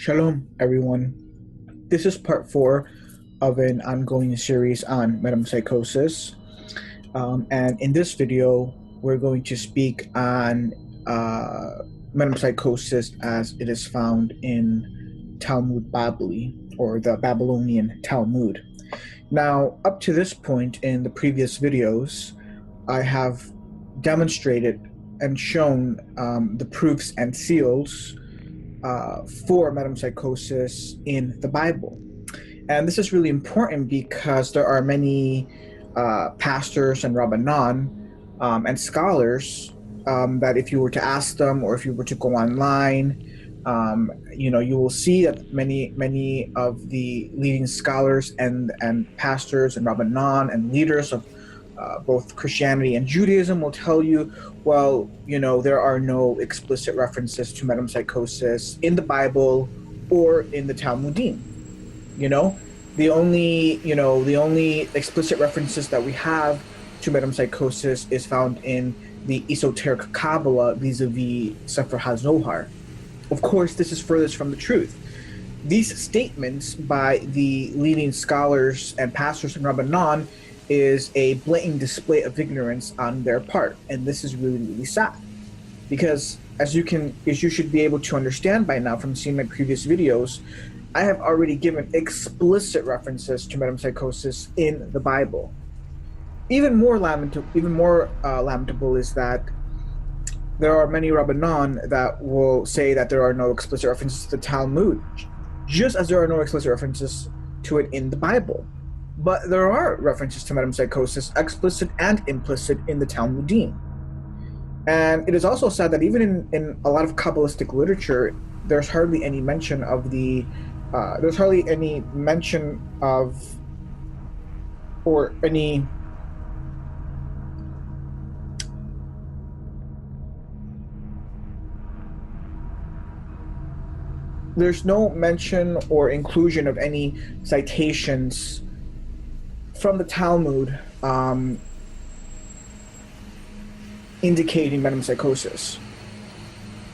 Shalom, everyone. This is part 4 of an ongoing series on metempsychosis. And in this video, we're going to speak on metempsychosis as it is found in Talmud Babli, or the Babylonian Talmud. Now, up to this point in the previous videos, I have demonstrated and shown the proofs and seals for metempsychosis in the Bible. And this is really important because there are many pastors and rabbanon and scholars that if you were to ask them, or if you were to go online, you will see that many of the leading scholars and pastors and rabbanon and leaders of both Christianity and Judaism will tell you, well, there are no explicit references to metempsychosis in the Bible or in the Talmudim. The only explicit references that we have to metempsychosis is found in the esoteric HaQabbalah vis-a-vis Sefer HaZohar. Of course, this is furthest from the truth. These statements by the leading scholars and pastors and rabbanon is a blatant display of ignorance on their part, and this is really, really sad, because as you should be able to understand by now from seeing my previous videos, I have already given explicit references to metempsychosis in the Bible. Even more lamentable is that there are many rabbanon that will say that there are no explicit references to the Talmud, just as there are no explicit references to it in the Bible. But there are references to metempsychosis, explicit and implicit, in the Talmudim. And it is also sad that even in a lot of Kabbalistic literature, there's hardly any mention of there's no mention or inclusion of any citations from the Talmud indicating metempsychosis,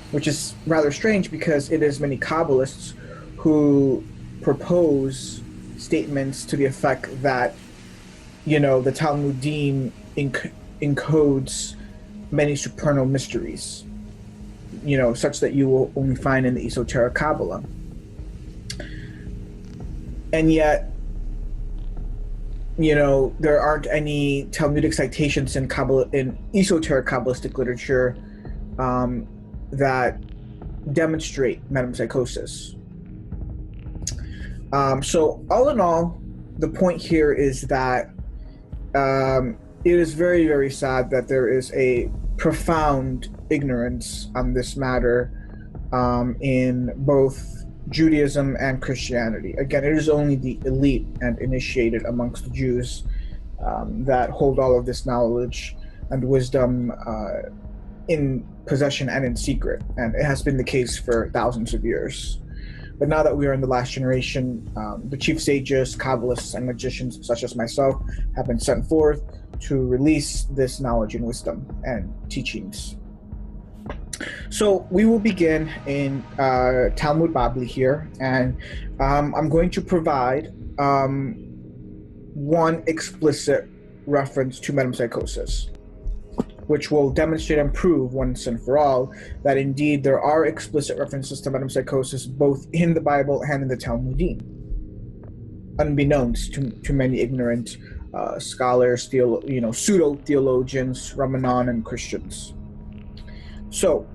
which is rather strange because it is many Kabbalists who propose statements to the effect that, the Talmudim encodes many supernal mysteries, such that you will only find in the esoteric Kabbalah. And yet, there aren't any Talmudic citations in esoteric Kabbalistic literature that demonstrate metempsychosis. So all in all, the point here is that it is very, very sad that there is a profound ignorance on this matter in both Judaism and Christianity. Again, it is only the elite and initiated amongst the Jews that hold all of this knowledge and wisdom in possession and in secret, and it has been the case for thousands of years. But now that we are in the last generation, the chief sages, Kabbalists, and magicians such as myself have been sent forth to release this knowledge and wisdom and teachings. So we will begin in Talmud Babli here, and I'm going to provide one explicit reference to metempsychosis, which will demonstrate and prove once and for all that indeed there are explicit references to metempsychosis both in the Bible and in the Talmudim, unbeknownst to many ignorant scholars, pseudo-theologians, Rabbanon, and Christians. So,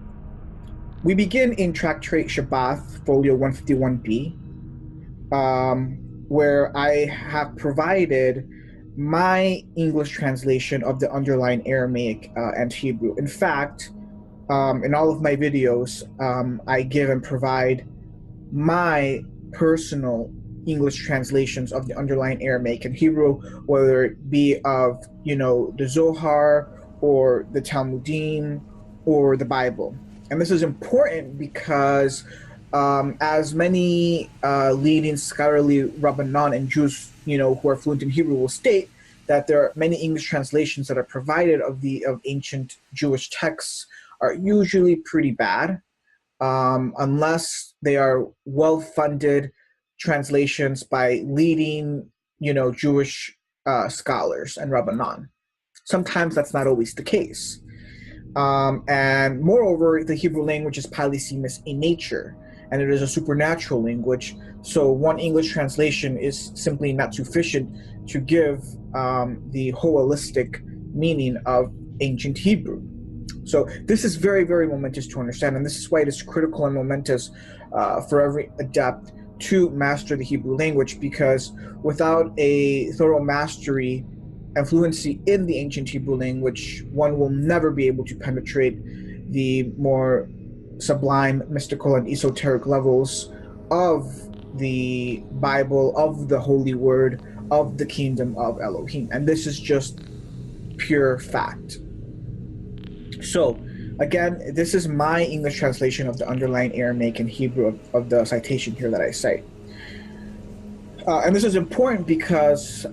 we begin in Tractate Shabbath, folio 151b, where I have provided my English translation of the underlying Aramaic and Hebrew. In fact, in all of my videos, I give and provide my personal English translations of the underlying Aramaic and Hebrew, whether it be of, the Zohar or the Talmudim or the Bible. And this is important because as many leading scholarly Rabbanon and Jews, who are fluent in Hebrew will state that there are many English translations that are provided of ancient Jewish texts are usually pretty bad. unless they are well-funded translations by leading, Jewish scholars and Rabbanan. Sometimes that's not always the case. And moreover, the Hebrew language is polysemous in nature, and it is a supernatural language. So one English translation is simply not sufficient to give the holistic meaning of ancient Hebrew. So this is very, very momentous to understand, and this is why it is critical and momentous for every adept to master the Hebrew language, because without a thorough mastery and fluency in the ancient Hebrew language, one will never be able to penetrate the more sublime, mystical, and esoteric levels of the Bible, of the Holy Word, of the kingdom of Elohim. And this is just pure fact. So, again, this is my English translation of the underlying Aramaic and Hebrew of the citation here that I cite. And this is important because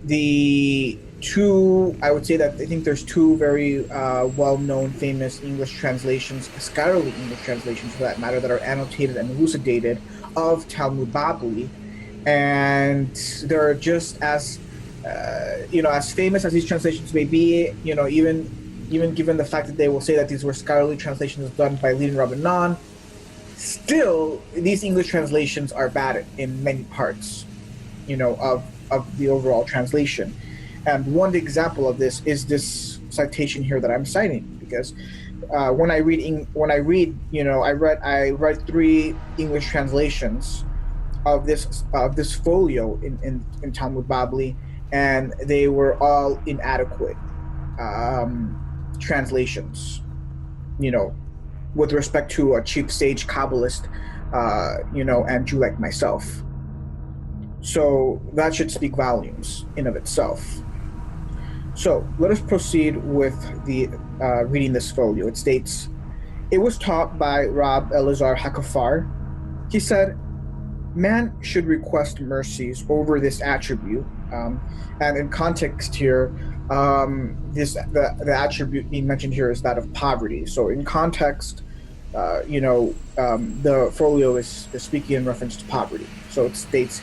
the two, I would say that I think there's two very well-known, famous English translations, scholarly English translations for that matter, that are annotated and elucidated of Talmud Babli, and they're just as as famous as these translations may be, even given the fact that they will say that these were scholarly translations done by leading Rabbanan, still these English translations are bad in many parts, of the overall translation. And one example of this is this citation here that I'm citing, because when I read three English translations of this folio in Talmud Babli, and they were all inadequate translations, with respect to a cheap stage Kabbalist, and Jew like myself. So that should speak volumes in of itself. So let us proceed with the reading this folio. It states, "It was taught by Rab Elazar HaKafar. He said, man should request mercies over this attribute." And in context here, the attribute being mentioned here is that of poverty. So in context, the folio is speaking in reference to poverty. So it states,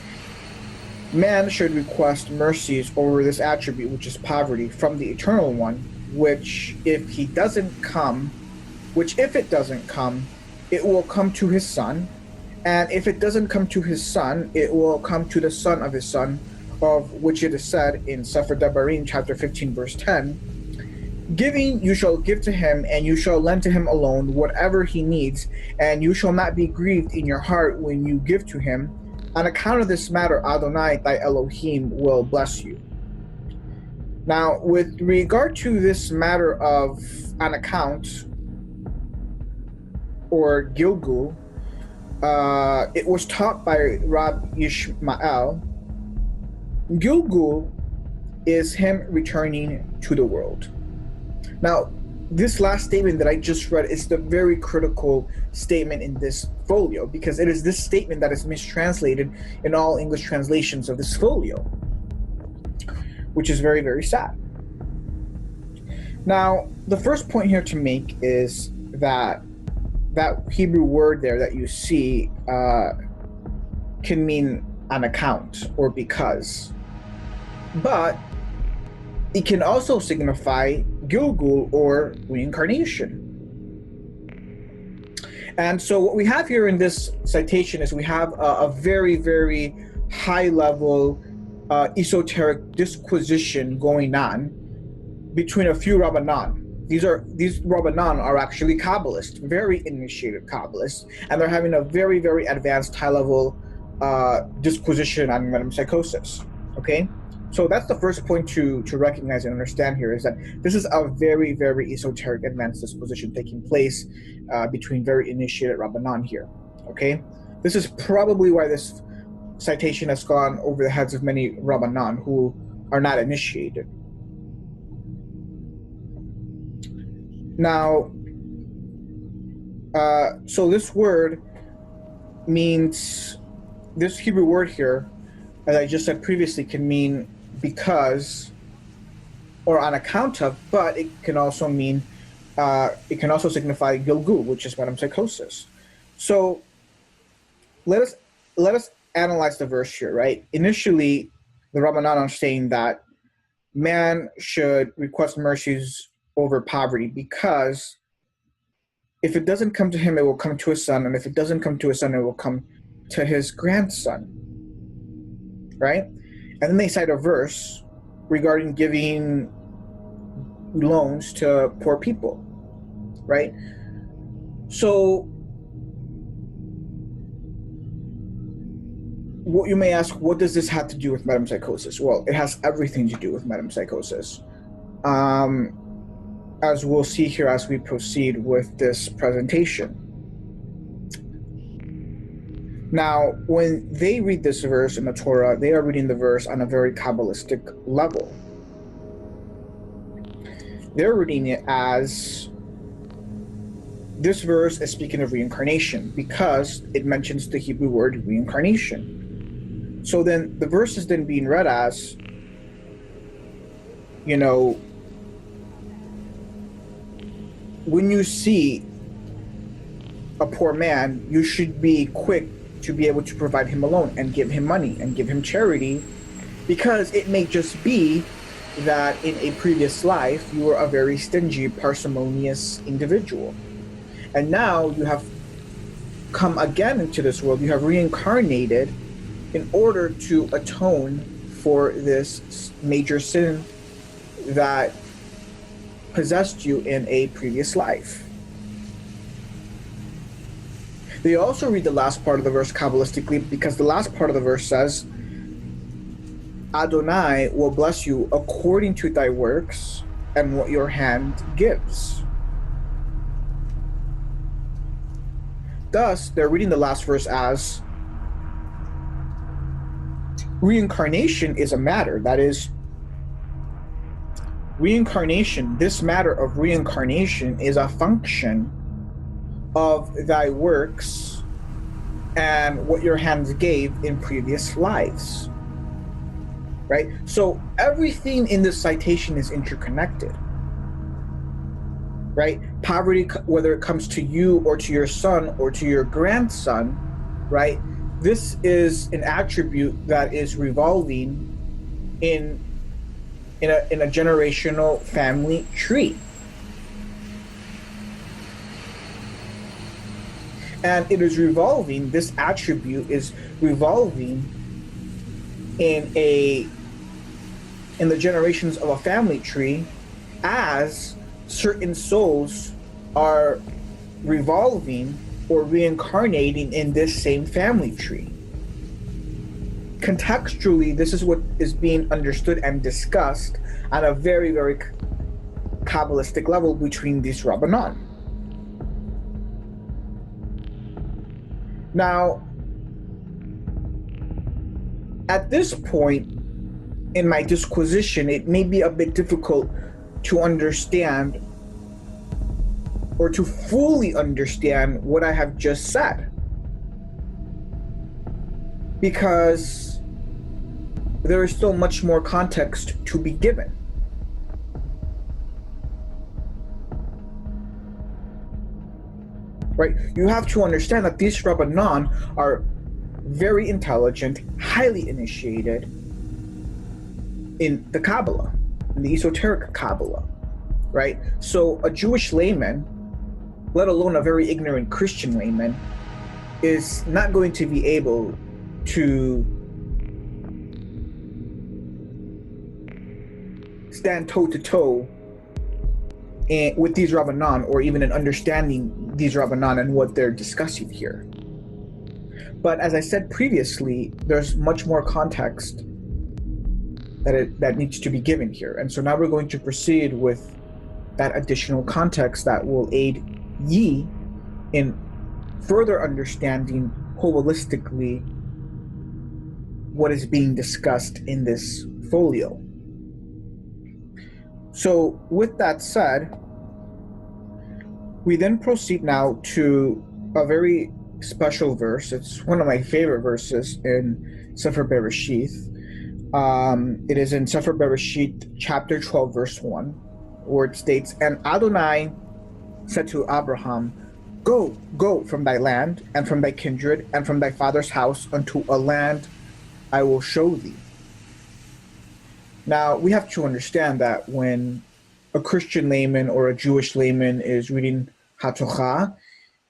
man should request mercies over this attribute, which is poverty, from the Eternal One, which if it doesn't come, it will come to his Son. And if it doesn't come to his Son, it will come to the Son of his Son, of which it is said in Sefer Devarim, chapter 15, verse 10, "Giving you shall give to him, and you shall lend to him alone whatever he needs, and you shall not be grieved in your heart when you give to him. On account of this matter, Adonai, thy Elohim, will bless you." Now, with regard to this matter of on account, or Gilgul, it was taught by Rab Yishmael. Gilgul is him returning to the world. Now, this last statement that I just read is the very critical statement in this folio, because it is this statement that is mistranslated in all English translations of this folio, which is very, very sad. Now, the first point here to make is that Hebrew word there that you see can mean on account or because, but it can also signify Gilgul or reincarnation. And so what we have here in this citation is we have a very, very high level esoteric disquisition going on between a few Rabbanan. These Rabbanan are actually Kabbalists, very initiated Kabbalists, and they're having a very, very advanced high-level disquisition on metempsychosis. Okay, so that's the first point to recognize and understand here, is that this is a very, very esoteric advanced disquisition taking place between very initiated Rabbanan here. Okay, this is probably why this citation has gone over the heads of many Rabbanan who are not initiated. Now, so this word means, this Hebrew word here, as I just said previously, can mean because or on account of, but it can also mean It can also signify Gilgul, which is metempsychosis. So let us analyze the verse here, right? Initially, the Rabbanan are saying that man should request mercies over poverty, because if it doesn't come to him, it will come to his son, and if it doesn't come to his son, it will come to his grandson, right? And then they cite a verse regarding giving loans to poor people, right? So what you may ask, what does this have to do with metempsychosis? Well, it has everything to do with metempsychosis. As we'll see here as we proceed with this presentation. Now, when they read this verse in the Torah, they are reading the verse on a very Kabbalistic level. They're reading it as this verse is speaking of reincarnation, because it mentions the Hebrew word reincarnation. So then the verse is then being read as, you know, when you see a poor man, you should be quick to be able to provide him a loan and give him money and give him charity, because it may just be that in a previous life you were a very stingy, parsimonious individual. And now you have come again into this world, you have reincarnated in order to atone for this major sin that possessed you in a previous life. They also read the last part of the verse Kabbalistically, because the last part of the verse says, Adonai will bless you according to thy works and what your hand gives. Thus, they're reading the last verse as reincarnation is a matter. That is, reincarnation, this matter of reincarnation is a function of thy works and what your hands gave in previous lives. Right? So everything in this citation is interconnected. Right? Poverty, whether it comes to you or to your son or to your grandson, right? This is an attribute that is revolving in a generational family tree. And it is revolving, this attribute is revolving in the generations of a family tree, as certain souls are revolving or reincarnating in this same family tree. Contextually, this is what is being understood and discussed on a very, very Kabbalistic level between these Rabbanan. Now, at this point in my disquisition, it may be a bit difficult to understand or to fully understand what I have just said, because there is still much more context to be given. Right? You have to understand that these Rabbanan are very intelligent, highly initiated in the Kabbalah, in the esoteric Kabbalah, right? So a Jewish layman, let alone a very ignorant Christian layman, is not going to be able to stand toe-to-toe with these Rabbanan, or even in understanding these Rabbanan and what they're discussing here. But as I said previously, there's much more context that needs to be given here. And so now we're going to proceed with that additional context that will aid ye in further understanding holistically what is being discussed in this folio. So with that said, we then proceed now to a very special verse. It's one of my favorite verses in Sefer Bereshith. It is in Sefer Bereshith chapter 12 verse 1, where it states, "And Adonai said to Abraham, Go, go from thy land, and from thy kindred, and from thy father's house, unto a land I will show thee. Now, we have to understand that when a Christian layman or a Jewish layman is reading HaTorah,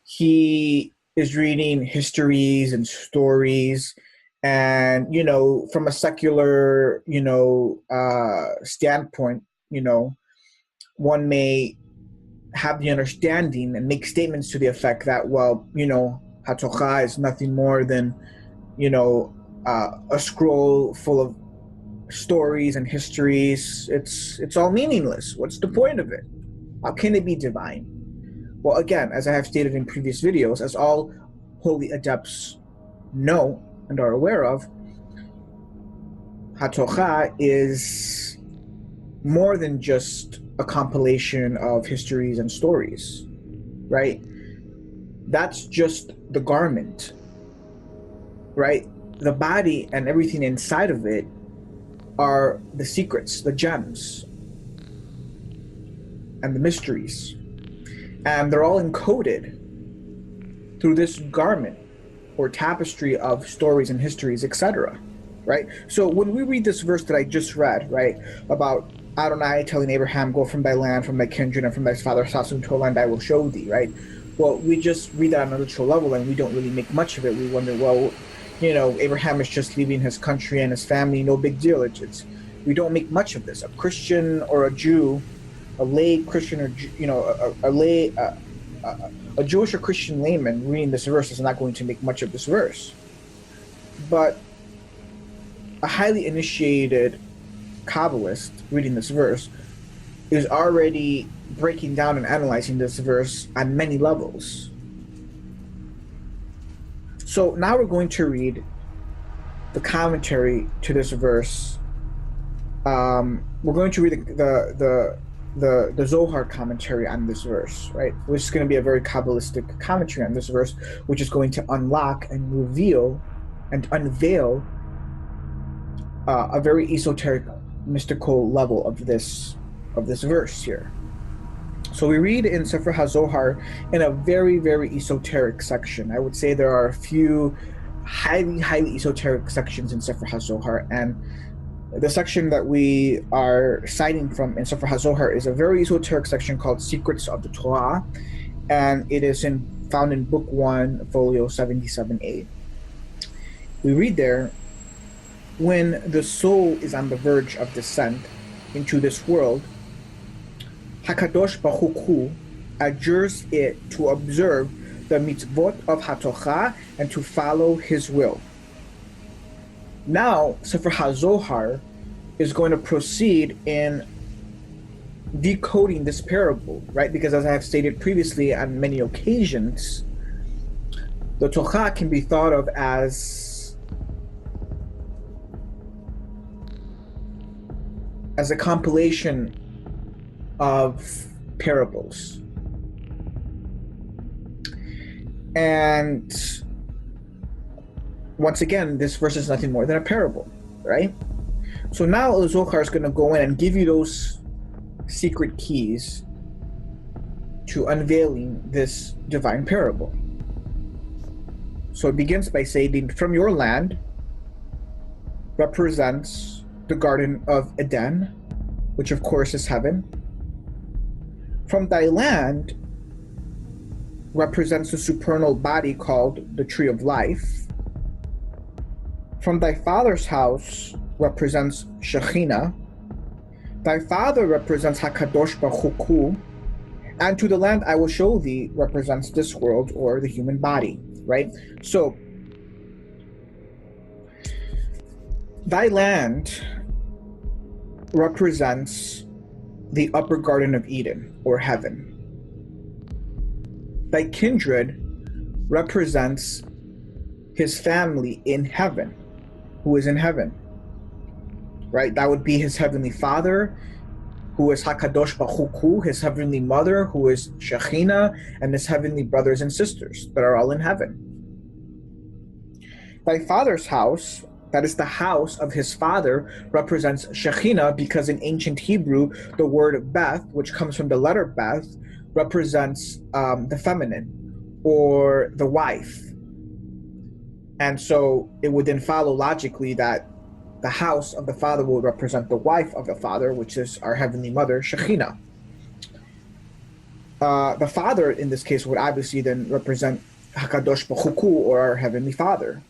he is reading histories and stories, and from a secular standpoint, one may have the understanding and make statements to the effect that, well, HaTorah is nothing more than a scroll full of stories and histories. It's all meaningless. What's the point of it? How can it be divine? Well, again, as I have stated in previous videos, as all holy adepts know and are aware of, HaTorah is more than just a compilation of histories and stories, right? That's just the garment, right? The body and everything inside of it are the secrets, the gems, and the mysteries. And they're all encoded through this garment or tapestry of stories and histories, etc. Right? So when we read this verse that I just read, right, about Adonai telling Abraham, go from thy land, from thy kindred, and from thy father's house into a land I will show thee, right? Well, we just read that on a literal level and we don't really make much of it. We wonder, well, Abraham is just leaving his country and his family, no big deal. We don't make much of this. A Christian or a Jew, a lay Christian or a Jewish or Christian layman reading this verse is not going to make much of this verse. But a highly initiated Kabbalist reading this verse is already breaking down and analyzing this verse on many levels. So now we're going to read the commentary to this verse. We're going to read the Zohar commentary on this verse, right? Which is going to be a very Kabbalistic commentary on this verse, which is going to unlock and reveal and unveil a very esoteric, mystical level of this verse here. So we read in Sefer HaZohar in a very, very esoteric section. I would say there are a few highly, highly esoteric sections in Sefer HaZohar, and the section that we are citing from in Sefer HaZohar is a very esoteric section called Secrets of the Torah, and it is found in Book 1, Folio 77a. We read there, when the soul is on the verge of descent into this world, HaKadosh Baruch Hu adjures it to observe the mitzvot of HaTorah and to follow his will. Now, Sefer HaZohar is going to proceed in decoding this parable, right? Because as I have stated previously on many occasions, the Torah can be thought of as a compilation of parables. And once again, this verse is nothing more than a parable, right? So now the Zohar is going to go in and give you those secret keys to unveiling this divine parable. So it begins by saying, from your land represents the Garden of Eden, which of course is heaven. From thy land represents the supernal body called the Tree of Life. From thy father's house represents Shekhinah. Thy father represents HaKadosh Baruch Hu. And to the land I will show thee represents this world or the human body, right? So, thy land represents the upper Garden of Eden, or heaven. Thy kindred represents his family in heaven, who is in heaven, right? That would be his heavenly father, who is HaKadosh Baruch Hu, his heavenly mother, who is Shekhinah, and his heavenly brothers and sisters that are all in heaven. Thy father's house, that is the house of his father, represents Shekhinah, because in ancient Hebrew, the word Beth, which comes from the letter Beth, represents the feminine or the wife. And so it would then follow logically that the house of the father will represent the wife of the father, which is our heavenly mother, Shekhinah. The father in this case would obviously then represent Hakadosh Baruch Hu, or our heavenly father.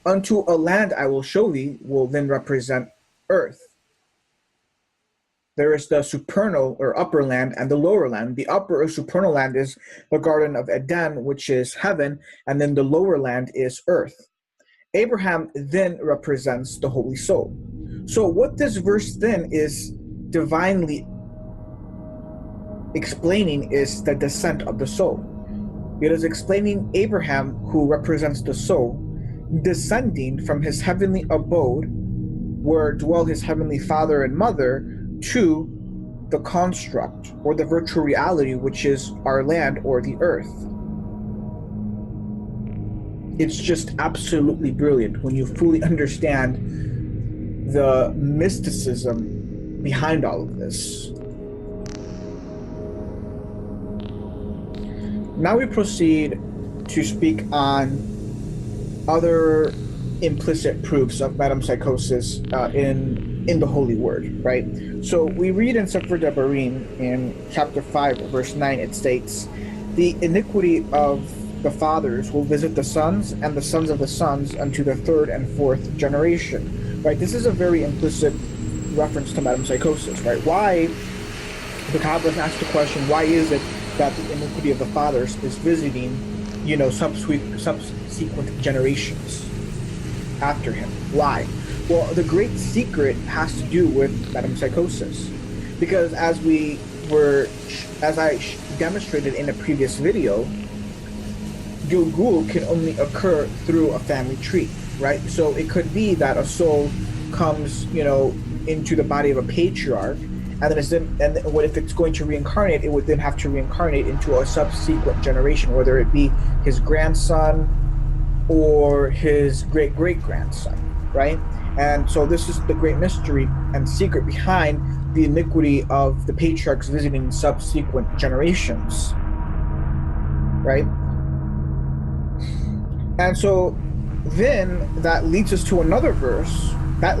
Unto a land I will show thee will then represent earth. There is the supernal or upper land and the lower land. The upper or supernal land is the Garden of Eden, which is heaven, and then the lower land is earth. Abraham then represents the Holy Soul. So what this verse then is divinely explaining is the descent of the soul. It is explaining Abraham, who represents the soul, descending from his heavenly abode, where dwell his heavenly father and mother, to the construct or the virtual reality, which is our land or the earth. It's just absolutely brilliant when you fully understand the mysticism behind all of this. Now we proceed to speak on other implicit proofs of metempsychosis in the Holy Word, right? So we read in Sefer Devarim in chapter 5, verse 9, it states, "The iniquity of the fathers will visit the sons, and the sons of the sons unto the third and fourth generation." Right? This is a very implicit reference to metempsychosis, right? Why, the Kabbalah asks the question, why is it that the iniquity of the fathers is visiting, subsequent generations after him? Why? Well, the great secret has to do with metempsychosis, because as I demonstrated in a previous video, Gilgul can only occur through a family tree, right? So it could be that a soul comes, into the body of a patriarch, and then what if it's going to reincarnate? It would then have to reincarnate into a subsequent generation, whether it be his grandson or his great-great-grandson, right? And so this is the great mystery and secret behind the iniquity of the patriarchs visiting subsequent generations, right? And so then that leads us to another verse. That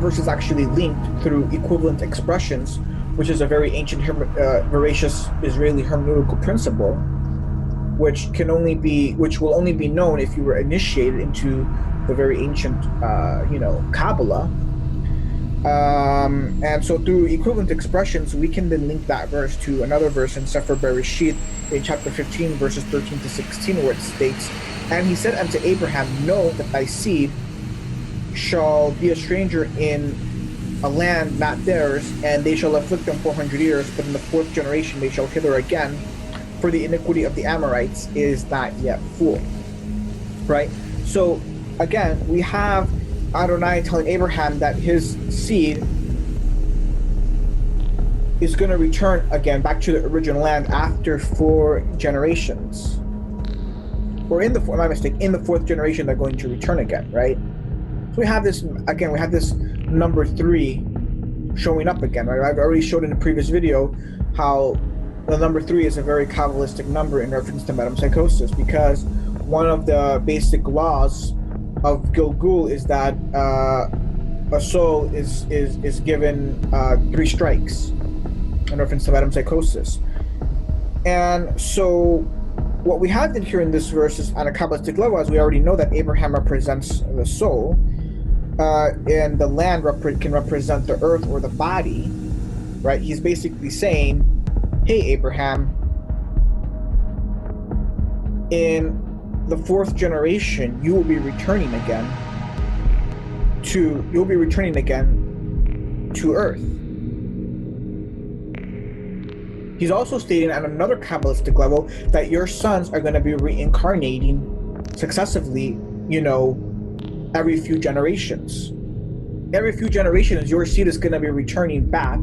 verse is actually linked through equivalent expressions, which is a very ancient, voracious Israeli hermeneutical principle, which will only be known if you were initiated into the very ancient, Kabbalah. And so through equivalent expressions, we can then link that verse to another verse in Sefer Bereshit in chapter 15, verses 13 to 16, where it states, "And he said unto Abraham, Know that thy seed shall be a stranger in a land not theirs, and they shall afflict them 400 years, but in the fourth generation they shall hither again, for the iniquity of the Amorites is not yet full." Right? So again, we have Adonai telling Abraham that his seed is going to return again back to the original land after 4 generations. Or in the fourth generation they're going to return again, right? So we have this number 3 showing up again, right? I've already showed in a previous video how the number 3 is a very Kabbalistic number in reference to metempsychosis, because one of the basic laws of Gilgul is that a soul is given 3 strikes in reference to metempsychosis. And so what we have here in this verse is, on a Kabbalistic level, as we already know, that Abraham represents the soul, and the land can represent the earth or the body, right? He's basically saying, hey, Abraham, in the 4th generation, you will be returning again to earth. He's also stating on another Kabbalistic level that your sons are going to be reincarnating successively, every few generations. Every few generations, your seed is going to be returning back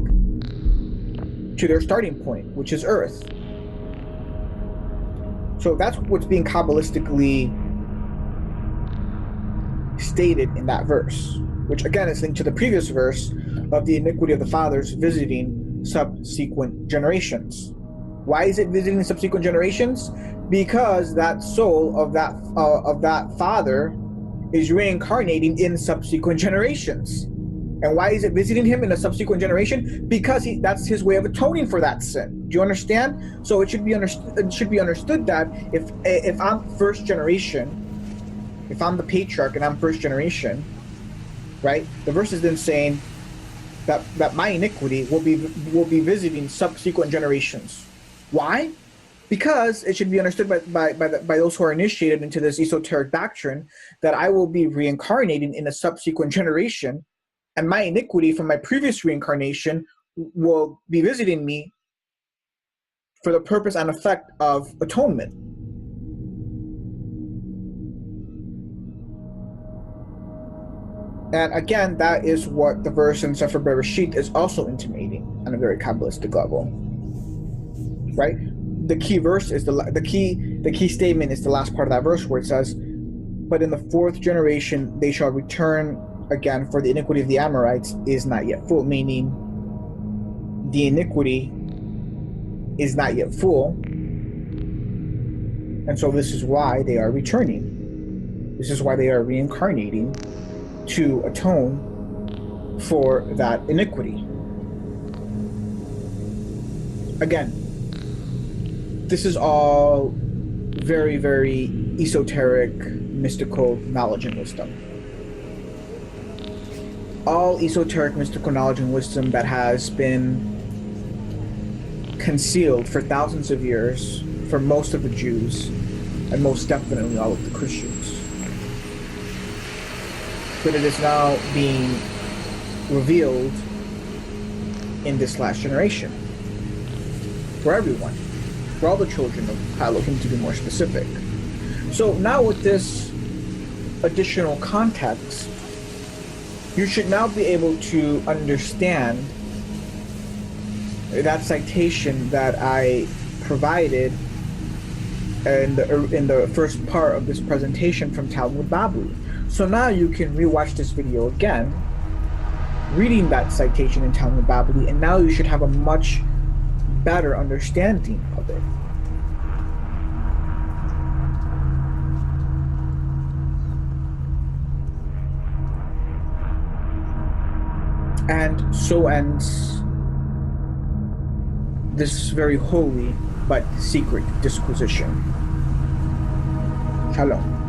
to their starting point, which is earth. So that's what's being Kabbalistically stated in that verse, which again is linked to the previous verse of the iniquity of the fathers visiting subsequent generations. Why is it visiting subsequent generations? Because that soul of that father is reincarnating in subsequent generations. And why is it visiting him in a subsequent generation? Because that's his way of atoning for that sin. Do you understand? So it should be understood that if I'm first generation, if I'm the patriarch and I'm first generation, right? The verse is then saying that my iniquity will be visiting subsequent generations. Why? Because it should be understood by those who are initiated into this esoteric doctrine that I will be reincarnating in a subsequent generation, and my iniquity from my previous reincarnation will be visiting me for the purpose and effect of atonement. And again, that is what the verse in Sefer Bereshit is also intimating on a very Kabbalistic level, right? The key verse is the key statement is the last part of that verse where it says, "But in the fourth generation they shall return again, for the iniquity of the Amorites is not yet full," meaning the iniquity is not yet full, and so this is why they are returning. This is why they are reincarnating to atone for that iniquity. Again, this is all very, very esoteric, mystical knowledge and wisdom. All esoteric, mystical knowledge and wisdom that has been concealed for thousands of years for most of the Jews and most definitely all of the Christians. But it is now being revealed in this last generation for everyone, for all the children of Elohim, to be more specific. So now with this additional context, you should now be able to understand that citation that I provided in the first part of this presentation from Talmud Babli. So now you can rewatch this video again, reading that citation in Talmud Babli, and now you should have a much better understanding of it. And so ends this very holy but secret disquisition. Shalom.